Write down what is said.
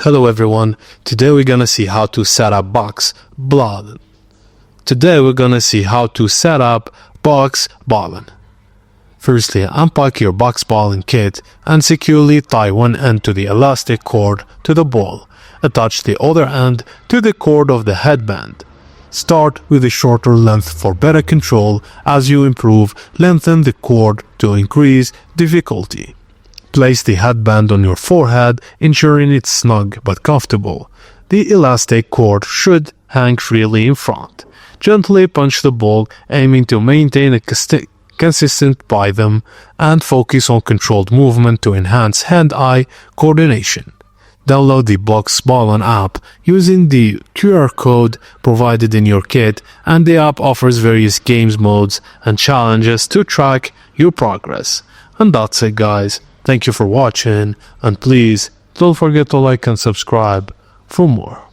Hello everyone, today we're gonna see how to set up Boxbollen. Firstly, unpack your Boxbollen kit and securely tie one end to the elastic cord to the ball. Attach the other end to the cord of the headband. Start with a shorter length for better control. As you improve, lengthen the cord to increase difficulty. Place the headband on your forehead, ensuring it's snug but comfortable. The elastic cord should hang freely in front. Gently punch the ball, aiming to maintain a consistent rhythm, and focus on controlled movement to enhance hand-eye coordination. Download the Boxbollen app using the QR code provided in your kit, and the app offers various games modes and challenges to track your progress. And that's it, guys. Thank you for watching, and please don't forget to like and subscribe for more.